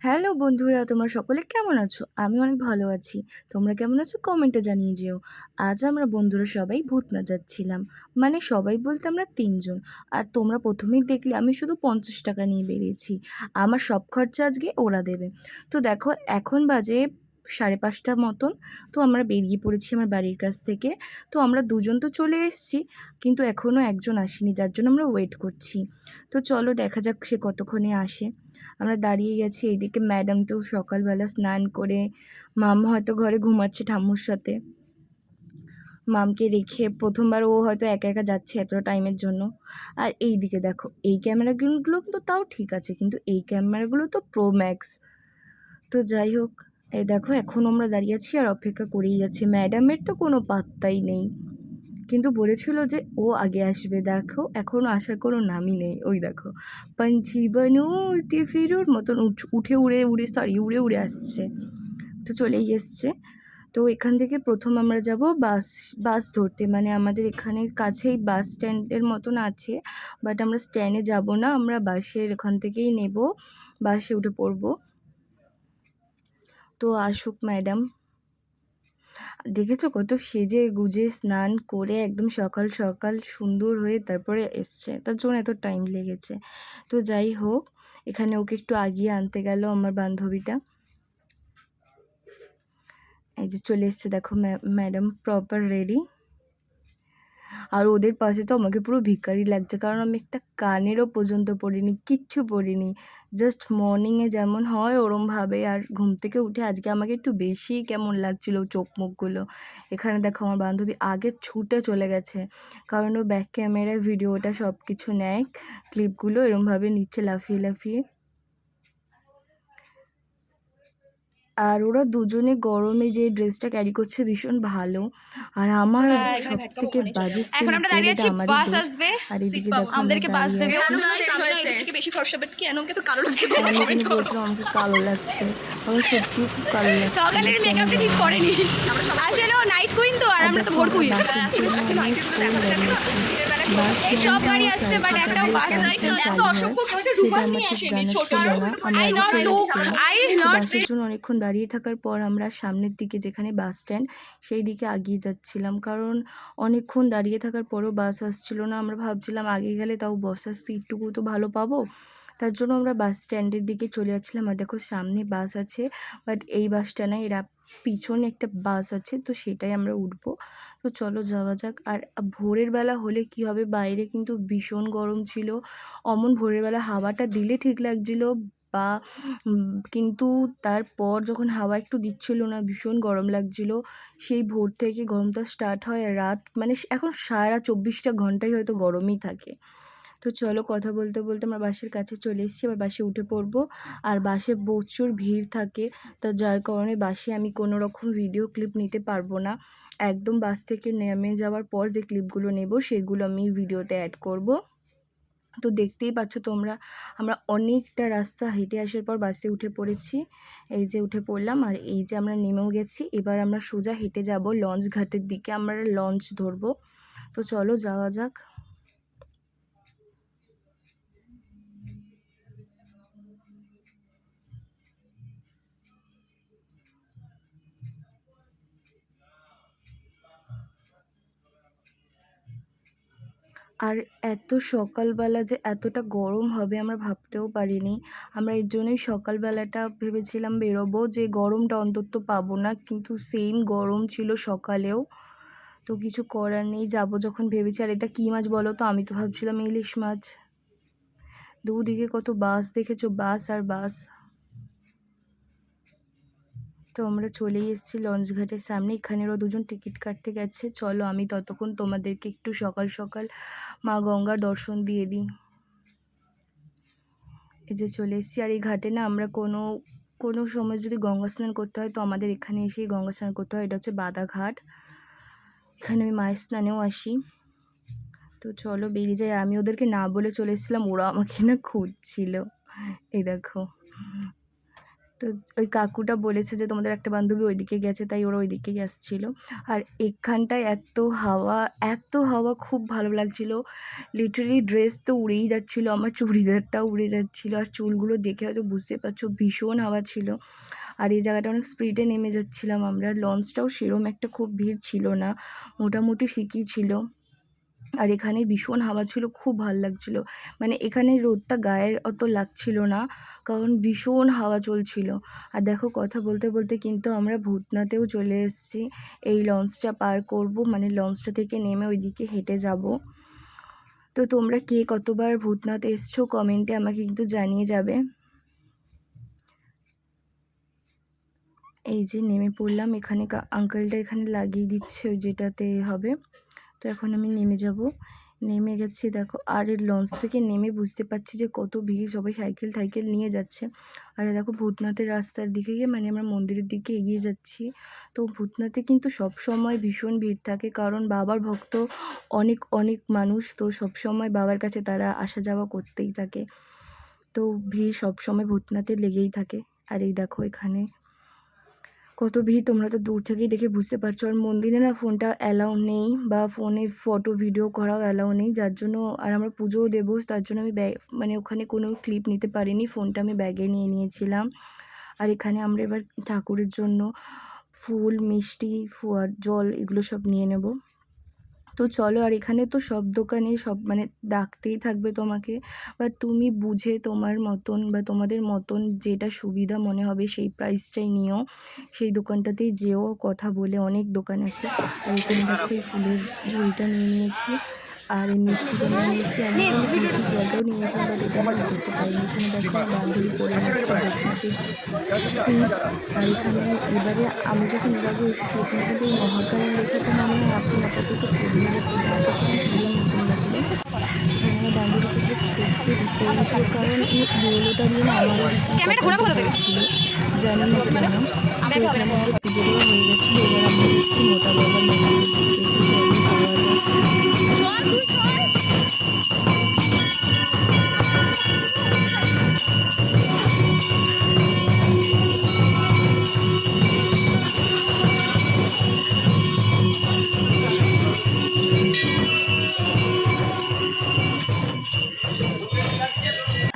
Hello বন্ধুরা, তোমরা সকলে কেমন আছো? আমি অনেক ভালো আছি। তোমরা কেমন আছো কমেন্টে জানিয়ে যেও। আজ আমরা বন্ধুরা সবাই ভূতনাথ যাচ্ছিলাম। মানে সবাই বলতে আমরা ৩ জন। আর তোমরা প্রথমেই দেখলে আমি শুধু ৫০ টাকা নিয়ে বেরিয়েছি। আমার সব খরচা আজকে ওরা দেবে। তো দেখো এখন বাজে ৫:৩০ মতন। তো আমরা বেরিয়ে পড়েছি আমার বাড়ির কাছ থেকে। তো আমরা দুজন তো চলে এসেছি, কিন্তু এখনও একজন আসেনি, যার জন্য আমরা ওয়েট করছি। তো চলো দেখা যাক সে কতক্ষণে আসে। আমরা দাঁড়িয়ে গেছি। এইদিকে ম্যাডাম তো সকালবেলা স্নান করে, মাম হয়তো ঘরে ঘুমাচ্ছে ঠাম্মুর সাথে। মামকে রেখে প্রথমবার ও হয়তো একা একা যাচ্ছে এতটা টাইমের জন্য। আর এই দিকে দেখো, এই ক্যামেরাগুলো কিন্তু তাও ঠিক আছে, কিন্তু এই ক্যামেরাগুলো তো প্রো ম্যাক্স। তো যাই হোক, এই দেখো এখন আমরা দাঁড়িয়ে আছি আর অপেক্ষা করেই যাচ্ছি। ম্যাডামের তো কোনো পাত্তাই নেই, কিন্তু বলেছিল যে ও আগে আসবে। দেখো এখনও আসার কোনো নামই নেই। ওই দেখো, পাঞ্ছি বানু উড়তে ফিরুর মতন উঠে উড়ে উড়ে উড়ে উড়ে আসছে। তো চলেই এসছে। তো এখান থেকে প্রথম আমরা যাব বাস বাস ধরতে। মানে আমাদের এখানের কাছেই বাস স্ট্যান্ডের মতন আছে, বাট আমরা স্ট্যান্ডে যাব না, আমরা বাসের এখান থেকেই নেব, বাসে উঠে পড়ব। তো আসুক ম্যাডাম। দেখেছো কত সেজে গুজে স্নান করে একদম সকাল সকাল সুন্দর হয়ে তারপরে এসছে, তার জন্য এত টাইম লেগেছে। তো যাই হোক, এখানে ওকে একটু আগিয়ে আনতে গেল আমার বান্ধবীটা। এই যে চলে এসছে, দেখো ম্যাডাম প্রপার রেডি। আর ওদের পাশে তো আমাকে পুরো ভিখারি লাগছে, কারণ আমি একটা কানেরও পর্যন্ত পরিনি, কিচ্ছু পরিনি। জাস্ট মর্নিংয়ে যেমন হয় ওরমভাবে। আর ঘুম থেকে উঠে আজকে আমাকে একটু বেশি কেমন লাগছিল চোখ মুখগুলো। এখানে দেখো আমার বান্ধবী আগে ছুটে চলে গেছে, কারণ ও ব্যাক ক্যামেরায় ভিডিওটা সব কিছু নেয়, ক্লিপগুলো এরমভাবে নিচ্ছে লাফিয়ে লাফিয়ে। আর ওরা দুজনে গরমে যে ড্রেসটা ক্যারি করছে ভীষণ ভালো। আর আমার সব থেকে বাজে এখন সিল্ক আমরা এর, দাঁড়িয়ে এটা আছি, আমারই বাস দোষ। আসবে, আর এদিকে দেখো আমরা আমাদেরকে বাস দাঁড়িয়ে দেবে। আছি। আমি না এর থেকে বেশি ফর্সা, বাট কি আমাকে তো কালো লাগছে। আর আমি কিন্তু বলছিলাম আমাকে কালো লাগছে, আমার সত্যিই খুব কালো লাগছিল, সকালের কেন মেকআপটা জানি ঠিক না। করেনি আসলে, ও নাইট কুইন তো, আর আর আমরা তো দেখো ভোর আমরা কুইন। বাসের জন্য অনেকক্ষণ দাঁড়িয়েছি। বাস এই সব লাইনটা গাড়ি আমার আসছে, বাট 6:30 একটাও দিয়ে বাস নাই। সার্ভিসিং চালু হয়, সেটা আমার ঠিক জানা ছিল না, আমি আই আগে নট চলে নো, এসেছিলাম। আই তো নট। বাসের জন্য অনেকক্ষণ দাঁড়িয়ে থাকার পর আমরা সামনের দিকে, যেখানে বাস স্ট্যান্ড, সেই দিকে এগিয়ে যাচ্ছিলাম, কারণ অনেকক্ষণ দাঁড়িয়ে থাকার পরেও বাস আসছিল না। আমরা ভাবছিলাম আগে গেলে তাও বসার সিটটুকু তো ভালো পাবো, তার জন্য আমরা বাস স্ট্যান্ডের দিকে চলে যাচ্ছিলাম। আর দেখো সামনে বাস আছে, বাট এই বাসটা না, এরা পিছনে একটা বাস আছে, তো সেটাই আমরা উঠবো। তো চলো যাওয়া যাক। আর ভোরের বেলা হলে কি হবে, বাইরে কিন্তু ভীষণ গরম ছিল। অমন ভোরের বেলা হাওয়াটা দিলে ঠিক লাগছিল, বা কিন্তু তারপর যখন হাওয়া একটু দিচ্ছিল না, ভীষণ গরম লাগছিল। সেই ভোর থেকে গরমটা স্টার্ট হয়, আর রাত মানে এখন সারা 24টা ঘন্টাই হয়তো গরমই থাকে। তো চলো কথা বলতে বলতে আমরা বাসের কাছে চলে এসেছি, এবার বাসে উঠে পড়বো। আর বাসে প্রচুর ভিড় থাকে, তা যার কারণে বাসে আমি কোনো রকম ভিডিও ক্লিপ নিতে পারবো না। একদম বাস থেকে নেমে যাওয়ার পর যে ক্লিপগুলো নেব সেগুলো আমি ভিডিওতে অ্যাড করব। তো দেখতেই পাচ্ছ তোমরা, আমরা অনেকটা রাস্তা হেঁটে আসার পর বাসে উঠে পড়েছি। এই যে উঠে পড়লাম, আর এই যে আমরা নেমেও গেছি। এবার আমরা সোজা হেঁটে যাব লঞ্চ ঘাটের দিকে, আমরা লঞ্চ ধরবো। তো চলো যাওয়া যাক। আর এত সকালবেলা যে এতটা গরম হবে আমরা ভাবতেও পারিনি। আমরা এর জন্যই সকালবেলাটা ভেবেছিলাম বেরোবো, যে গরমটা অন্তত পাবো না, কিন্তু সেম গরম ছিল সকালেও। তো কিছু করার নেই, যাবো যখন ভেবেছি। আর এটা কী মাছ বলো তো? আমি তো ভাবছিলাম ইলিশ মাছ। দুদিকে কত বাস দেখেছো, বাস আর বাস। তো আমরা চলেই এসেছি লঞ্চঘাটের সামনে, এখানেরও দুজন টিকিট কাটতে গেছে। চলো আমি ততক্ষণ তোমাদেরকে একটু সকাল সকাল মা গঙ্গার দর্শন দিয়ে দিই। এই যে চলে এসেছি। আর এই ঘাটে না আমরা কোনো সময় যদি গঙ্গা স্নান করতে হয়, তো আমাদের এখানে এসেই গঙ্গা স্নান করতে হয়। এটা হচ্ছে বাদাঘাট, এখানে আমি মায়ের স্নানেও আসি। তো চলো বেরিয়ে যাই। আমি ওদেরকে না বলে চলে এসেছিলাম, ওরা আমাকে না খুঁজছিল, এই দেখো। তো ওই কাকুটা বলেছে যে তোমাদের একটা বান্ধবী ওইদিকে গেছে, তাই ওরা ওইদিকেই আসছিলো। আর এখানটায় এত হাওয়া খুব ভালো লাগছিলো। লিটারালি ড্রেস তো উড়েই যাচ্ছিলো, আমার চুড়িদারটাও উড়ে যাচ্ছিলো। আর চুলগুলো দেখে হয়তো বুঝতে পারছো ভীষণ হাওয়া ছিল। আর এই জায়গাটা অনেক স্পিডে নেমে যাচ্ছিলাম আমরা। লঞ্চটাও সেরম একটা খুব ভিড় ছিল না, মোটামুটি ঠিকই ছিল। আর এখানে ভীষণ হাওয়া ছিল, খুব ভাল লাগছিলো। মানে এখানে রোদটা গায়ে অত লাগছিল না, কারণ ভীষণ হাওয়া চলছিল। আর দেখো কথা বলতে বলতে কিন্তু আমরা ভূতনাথেও চলে এসেছি। এই লঞ্চটা পার করব, মানে লঞ্চটা থেকে নেমে ওইদিকে হেঁটে যাব। তো তোমরা কে কতবার ভূতনাথ এসছো কমেন্টে আমাকে কিন্তু জানিয়ে যাবে। এই যে নেমে পড়লাম, এখানে আঙ্কেলটা এখানে লাগিয়ে দিচ্ছে ওই যেটাতে হবে। তো এখন আমি নেমে যাব, নেমে গেছি দেখো। আর এই লঞ্চ থেকে নেমে বুঝতে পারছি যে কত ভিড়, সবাই সাইকেল টাইকেল নিয়ে যাচ্ছে। আর দেখো ভূতনাথের রাস্তার দিকে গিয়ে মানে আমরা মন্দিরের দিকে এগিয়ে যাচ্ছি। তো ভূতনাথে কিন্তু সব সময় ভীষণ ভিড় থাকে, কারণ বাবার ভক্ত অনেক অনেক মানুষ, তো সব সময় বাবার কাছে তারা আসা যাওয়া করতেই থাকে। তো ভিড় সব সময় ভূতনাথে লেগেই থাকে। আর এই দেখো এখানে কত ভিড়, তোমরা তো দূর থেকেই দেখে বুঝতে পারছো। আর মন্দিরে না ফোনটা অ্যালাউ নেই, বা ফোনে ফটো ভিডিও করাও অ্যালাউ নেই, যার জন্য আর আমরা পুজোও দেবো, তার জন্য আমি মানে ওখানে কোনো ক্লিপ নিতে পারিনি, ফোনটা আমি ব্যাগে নিয়ে নিয়েছিলাম। আর এখানে আমরা এবার ঠাকুরের জন্য ফুল, মিষ্টি, ফোয়ার জল এগুলো সব নিয়ে নেব। তো চলো। আর এখানে তো সব দোকানে সব মানে ডাকতেই থাকবে তোমাকে, বা তুমি বুঝে তোমার মতন বা তোমাদের মতন যেটা সুবিধা মনে হবে সেই প্রাইসটাই নিও, সেই দোকানটাতেই যেও। কথা বলে অনেক দোকান আছে। আর এখানে দেখো এই ফুলের ঝুড়িটা নিয়ে নিয়েছি, আর এই মিষ্টিটা নিয়ে নিয়েছি। আমি কিন্তু মিষ্টির জলটাও নিয়েছিলাম, বাট এটা আমি করতে পারিনি। এখানে দেখো আমার বান্ধবী পরে নিচ্ছে ভূতনাথের টিপ। আর এখানে এবারে আমি যখন এর আগে এসেছি, এখানে কিন্তু এই মহাকাল লেখাটা মনে হয় এখন আপাতত করিনি, বাট আমার কাছে খুব পুরো নতুন লাগলো। এখানে আমার বান্ধবী যেগুলো ছোট্ট করেছিল, কারণ এই ইয়েলোটা দিয়ে না আমারও ভীষণ কপালটা জ্বলছিল, জানি না কেন। তো এখানে আমাদের পুজো দেওয়া হয়ে গেছিলো, এবার আমরা যাচ্ছি মোটা বাবার মন্দিরের দিকে। তো চলো যাওয়া যাক।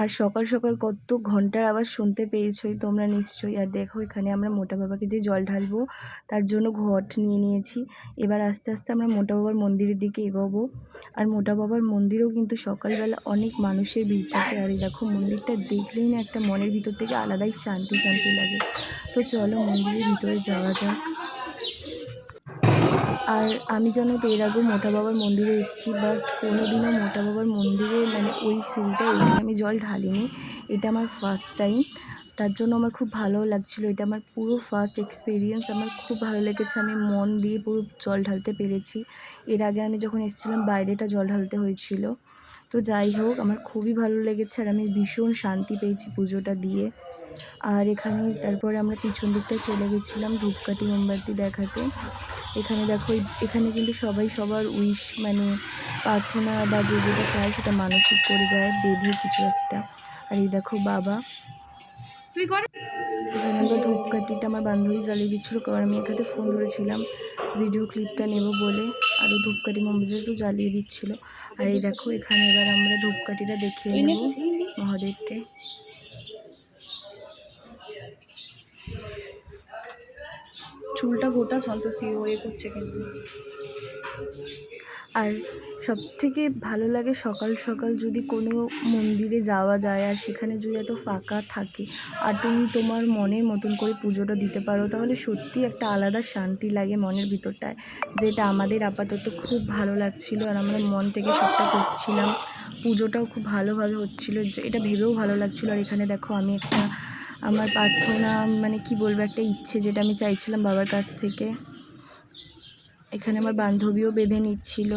আর সকাল সকাল কত ঘন্টার আওয়াজ শুনতে পেয়েছোই তোমরা নিশ্চয়ই। আর দেখো এখানে আমরা মোটা বাবাকে যে জল ঢালবো তার জন্য ঘট নিয়ে নিয়েছি। এবার আস্তে আস্তে আমরা মোটা বাবার মন্দিরের দিকে এগোবো। আর মোটা বাবার মন্দিরেও কিন্তু সকালবেলা অনেক মানুষের ভিড় থাকে। আর এই দেখো মন্দিরটা দেখলেই না একটা মনের ভিতর থেকে আলাদাই শান্তি শান্তি লাগে। তো চলো মন্দিরের ভিতরে যাওয়া যাক। আর আমি জানো তো এর আগেও মোটা বাবার মন্দিরে এসেছি, বাট কোনো দিনও মোটা বাবার মন্দিরে মানে ওই সিলটায় উঠে আমি জল ঢালিনি। এটা আমার ফার্স্ট টাইম, তার জন্য আমার খুব ভালোও লাগছিলো। এটা আমার পুরো ফার্স্ট এক্সপিরিয়েন্স, আমার খুব ভালো লেগেছে। আমি মন দিয়ে পুরো জল ঢালতে পেরেছি। এর আগে আমি যখন এসেছিলাম বাইরেটা জল ঢালতে হয়েছিল। তো যাই হোক, আমার খুবই ভালো লেগেছে, আর আমি ভীষণ শান্তি পেয়েছি পুজোটা দিয়ে। আর এখানে তারপরে আমরা পিছন দিকটায় চলে গেছিলাম ধূপকাঠি মোমবাতি দেখাতে। এখানে দেখো এখানে কিন্তু সবাই সবার উইশ মানে প্রার্থনা বা যে যেটা চায় সেটা মানসিক করে যায় বেঁধে কিছু একটা। আর এই দেখো বাবা, এখানে আমরা ধূপকাঠিটা আমার বান্ধবী জ্বালিয়ে দিচ্ছিলো, কারণ আমি এখানে ফোন ধরেছিলাম ভিডিও ক্লিপটা নেব বলে। আরও ধূপকাঠি মোমবাতিটা একটু জ্বালিয়ে দিচ্ছিলো। আর এই দেখো এখানে এবার আমরা ধূপকাঠিটা দেখিয়ে নেব মহাদেবকে। চুলটা গোটা সন্তোষী হয়ে করছে কিন্তু। আর সবথেকে ভালো লাগে সকাল সকাল যদি কোনো মন্দিরে যাওয়া যায়, আর সেখানে যদি এত ফাঁকা থাকে আর তুমি তোমার মনের মতন করে পুজোটা দিতে পারো, তাহলে সত্যি একটা আলাদা শান্তি লাগে মনের ভিতরটায়, যেটা আমাদের আপাতত খুব ভালো লাগছিলো। আর আমরা মন থেকে সবটা করছিলাম, পুজোটাও খুব ভালোভাবে হচ্ছিলো, এটা ভেবেও ভালো লাগছিলো। আর এখানে দেখো আমি একটা আমার প্রার্থনা মানে কি বলবো, একটা ইচ্ছে যেটা আমি চাইছিলাম বাবার কাছ থেকে, এখানে আমার বান্ধবীও বেঁধে নিচ্ছিল।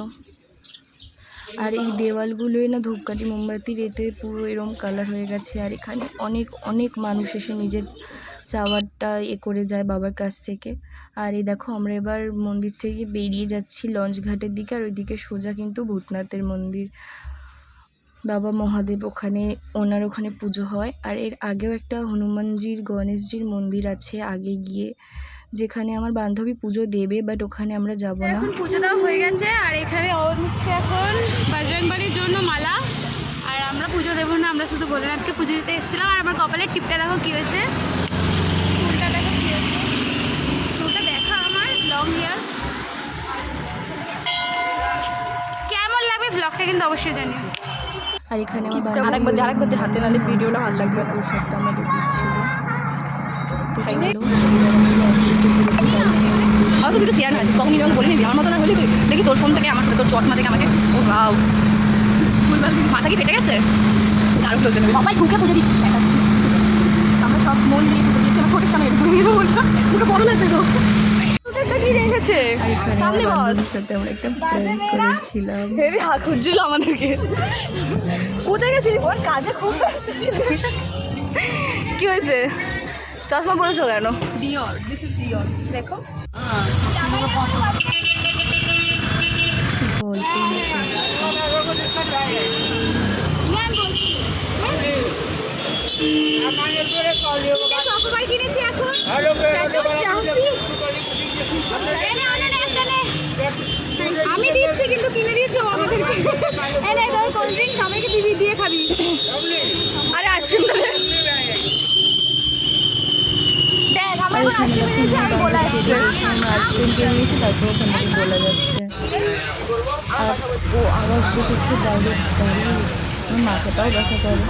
আর এই দেওয়ালগুলোই না ধূপকাঠি মোমবাতির এতে পুরো এরম কালার হয়ে গেছে। আর এখানে অনেক অনেক মানুষ এসে নিজের চাওয়ারটা করে যায় বাবার কাছ থেকে। আর এই দেখো আমরা এবার মন্দির থেকে বেরিয়ে যাচ্ছি লঞ্চ ঘাটের দিকে, আর ওইদিকে সোজা কিন্তু ভূতনাথের মন্দির। বাবা মহাদেব ওখানে, ওনার ওখানে পুজো হয়। আর এর আগেও একটা হনুমানজির গণেশজির মন্দির আছে আগে গিয়ে, যেখানে আমার বান্ধবী পুজো দেবে, বাট ওখানে আমরা যাব না। এখন পুজো দেওয়া হয়ে গেছে আর এখানে ও নিচ্ছে এখন বজরংবলির জন্য মালা। আর আমরা পুজো দেবো না, আমরা শুধু ভোলেনাথকে পুজো দিতে এসেছিলাম। আর আমার কপালের টিপটা দেখো কী হয়েছে, চুলটা দেখো কী হয়েছে, চুলটা দেখা আমার লং হেয়ার। কেমন লাগবে ব্লগটা কিন্তু অবশ্যই জানিও। আর এখানে আমার বান্ধবী আরেকবার হাতে নালে ভিডিওটা ভালো লাগবে না। প্রসাদটা আমাদের দিচ্ছিল। তো চলো একসাথে ঘুরেছি তুই তো শেয়ার না আছিস, তখন আমি বলে নিবি আমার মতো না হলে তুই দেখি তোর ফোন থেকে আমার সাথে তোর চশমা থেকে আমাকে ও বাউ মাথা কি ফেটে গেছে আরো ক্লোজ হবে বাবাই ঢুকে পুজো দিচ্ছিস আমরা সব মন দিয়ে পুজো দিচ্ছি। আমার ঠোঁটের সামনে একটু নিয়ে বলটা মুখে বড় লাগবে তো ঠোঁটেরটা কি রেখেছে সামনে বস। সাথে আমরা একটা প্র্যাঙ্ক করেছিলাম। হেবি হাত খুঁজছিল আমাদেরকে। কোথায় গেছিলি ওর কাজে খুব ব্যস্ত ছিল। কি হয়েছে চশমা পরেছো কেন? ডিওর, দিস ইজ ডিওর। দেখো চকোবার কিনেছি এখন। আমি দিচ্ছি কিন্তু কিনে দিয়েছো আমাদেরকে। এনে ধর কোল্ড ড্রিঙ্ক সবাইকে দিবি, দিয়ে খাবি। আরে আইসক্রিম দেখ আমার এখন আইসক্রিম এনেছি আমি বলে আসছি। আইসক্রিম কিনে নিয়েছি, তারপর ওখান থেকে বলা যাচ্ছে। আর ও আওয়াজ দেখেছো ডাইরেক্ট দাঁড়িয়ে, আমার মাথাটাও ব্যথা করে।